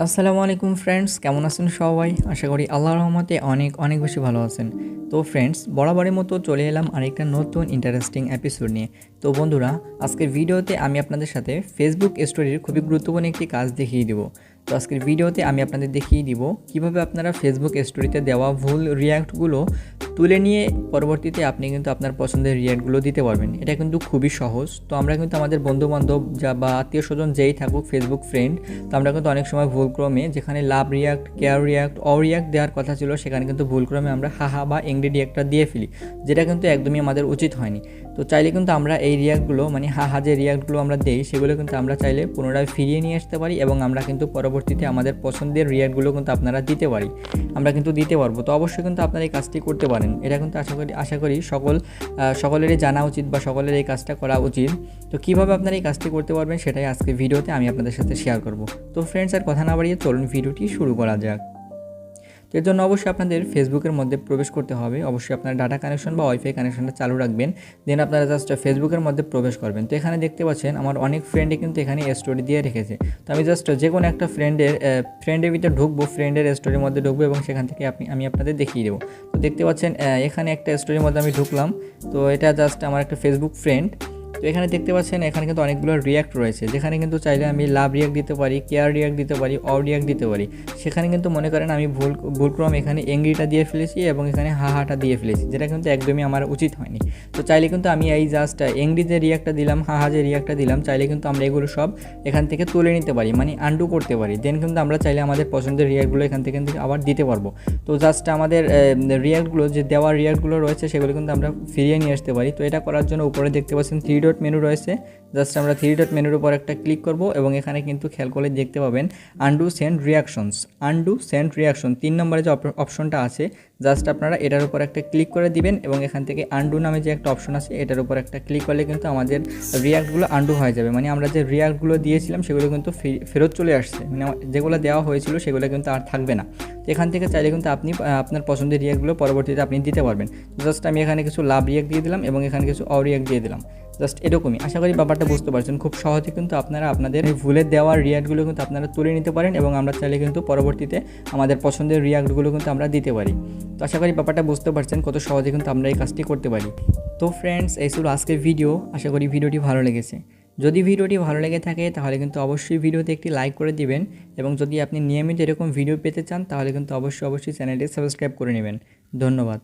আসসালামু আলাইকুম ফ্রেন্ডস, কেমন আছেন সবাই? আশা করি আল্লাহর রহমতে অনেক অনেক বেশি ভালো আছেন। তো ফ্রেন্ডস, বরাবরের মতো চলে এলাম আরেকটা নতুন ইন্টারেস্টিং এপিসোড নিয়ে। তো বন্ধুরা, আজকের ভিডিওতে আমি আপনাদের সাথে ফেসবুক স্টোরির খুবই গুরুত্বপূর্ণ একটি কাজ দেখিয়ে দিব। তো আজকের ভিডিওতে আমি আপনাদের দেখিয়ে দিব কিভাবে আপনারা ফেসবুক স্টোরিতে দেওয়া ভুল রিয়্যাক্টগুলো তুলে নিয়ে পরবর্তীতে আপনি কিন্তু আপনার পছন্দের রিয়্যাক্টগুলো দিতে পারবেন। এটা কিন্তু খুবই সহজ। তো আমরা কিন্তু আমাদের বন্ধুবান্ধব বা আত্মীয় স্বজন যেই থাকুক, ফেসবুক ফ্রেন্ড, তো আমরা কিন্তু অনেক সময় ভুলক্রমে যেখানে লাভ রিয়্যাক্ট, কেয়ার রিয়্যাক্ট, রিয়্যাক্ট দেওয়ার কথা ছিল সেখানে কিন্তু ভুলক্রমে আমরা হাহা বা এংরি রিয়্যাক্টটা দিয়ে ফেলি, যেটা কিন্তু একদমই আমাদের উচিত হয়নি। তো চাইলে কিন্তু আমরা এই রিয়্যাক্টগুলো মানে হাহা যে রিয়্যাক্টগুলো আমরা দেই সেগুলো কিন্তু আমরা চাইলে পুনরায় ফিরিয়ে নিয়ে আসতে পারি এবং আমরা কিন্তু পরবর্তীতে আমাদের পছন্দের রিয়্যাক্টগুলো কিন্তু আপনারা দিতে পারি, আমরা কিন্তু দিতে পারবো। তো অবশ্যই কিন্তু আপনারা এই কাজটি করতে পারেন। এটা কিন্তু আশা করি সকলেরই জানা উচিত বা সকলের এই কাজটা করা উচিত। তো কীভাবে আপনারা এই কাজটি করতে পারবেন সেটাই আজকে ভিডিওতে আমি আপনাদের সাথে শেয়ার করব। তো ফ্রেন্ডস, আর কথা না বাড়িয়ে চলুন ভিডিওটি শুরু করা যাক। তো এর জন্য অবশ্যই আপনাদের ফেসবুকের মধ্যে প্রবেশ করতে হবে। অবশ্যই আপনার ডাটা কানেকশন বা ওয়াইফাই কানেকশনটা চালু রাখবেন, দেন আপনারা জাস্ট ফেসবুকের মধ্যে প্রবেশ করবেন। তো এখানে দেখতে পাচ্ছেন আমার অনেক ফ্রেন্ডে কিন্তু এখানে স্টোরি দিয়ে রেখেছে। তো আমি জাস্ট যে কোনো একটা ফ্রেন্ডের ভিতরে ঢুকবো, ফ্রেন্ডের স্টোরির মধ্যে ঢুকবো এবং সেখান থেকে আমি আপনাদের দেখিয়ে দেবো। তো দেখতে পাচ্ছেন এখানে একটা স্টোরির মধ্যে আমি ঢুকলাম। তো এটা জাস্ট আমার একটা ফেসবুক ফ্রেন্ড। তো এখানে দেখতে পাচ্ছেন এখানে কিন্তু অনেকগুলো রিয়্যাক্ট রয়েছে, যেখানে কিন্তু চাইলে আমি লাভ রিয়্যাক্ট দিতে পারি, কেয়ার রিয়্যাক্ট দিতে পারি, রিয়্যাক্ট দিতে পারি। সেখানে কিন্তু মনে করেন আমি ভুলক্রম এখানে এংরিটা দিয়ে ফেলেছি এবং এখানে হাহাটা দিয়ে ফেলেছি, যেটা কিন্তু একদমই আমার উচিত হয়নি। তো চাইলে কিন্তু আমি এই জাস্ট এংরি যে রিয়্যাক্টটা দিলাম, হাহা যে রিয়্যাক্টটা দিলাম, চাইলে কিন্তু আমরা এগুলো সব এখান থেকে তুলে নিতে পারি, মানে আন্ডু করতে পারি। দেন কিন্তু আমরা চাইলে আমাদের পছন্দের রিয়্যাক্টগুলো এখান থেকে আবার দিতে পারবো। তো জাস্ট আমাদের রিয়্যাক্টগুলো যে দেওয়া রিয়্যাক্টগুলো রয়েছে সেগুলো কিন্তু আমরা ফিরিয়ে নিয়ে আসতে পারি। তো এটা করার জন্য উপরে দেখতে পাচ্ছেন 3 ডট মেনু রয়েছে। জাস্ট আমরা 3 ডট মেনুর উপর একটা ক্লিক করব এবং এখানে কিন্তু খেয়াল করলে দেখতে পাবেন আন্ডু সেন্ড রিয়াকশনস। 3 নম্বরে যে অপশনটা আছে, জাস্ট আপনারা এটার উপর একটা ক্লিক করে দিবেন এবং এখান থেকে আন্ডু নামে যে একটা অপশন আছে এটার উপর একটা ক্লিক করলে কিন্তু আমাদের রিয়াক্টগুলো আন্ডু হয়ে যাবে। মানে আমরা যে রিয়াক্টগুলো দিয়েছিলাম সেগুলো কিন্তু ফেরত চলে আসছে, মানে যেগুলো দেওয়া হয়েছিল সেগুলো কিন্তু আর থাকবে না। তো এখান থেকে চাইলে কিন্তু আপনি আপনার পছন্দের রিয়াক্টগুলো পরবর্তীতে আপনি দিতে পারবেন। জাস্ট আমি এখানে কিছু লাভ রিয়াক্ট দিয়ে দিলাম এবং এখানে কিছু রিয়াক্ট দিয়ে দিলাম। জাস্ট এরকমই। আশা করি ব্যাপারটা বুঝতে পারছেন। খুব সহজে কিন্তু আপনারা আপনাদের ভুলে দেওয়ার রিয়াক্টগুলো কিন্তু আপনারা তুলে নিতে পারেন এবং আমরা চাইলে কিন্তু পরবর্তীতে আমাদের পছন্দের রিয়াক্টগুলো কিন্তু আমরা দিতে পারি। তো আশা করি ব্যাপারটা বুঝতে পারছেন কত সহজে কিন্তু আমরা এই কাজটি করতে পারি। তো ফ্রেন্ডস, এই ছিল আজকের ভিডিও। আশা করি ভিডিওটি ভালো লেগেছে। যদি ভিডিওটি ভালো লেগে থাকে তাহলে কিন্তু অবশ্যই ভিডিওতে একটি লাইক করে দিবেন এবং যদি আপনি নিয়মিত এরকম ভিডিও পেতে চান তাহলে কিন্তু অবশ্যই চ্যানেলটি সাবস্ক্রাইব করে নেবেন। ধন্যবাদ।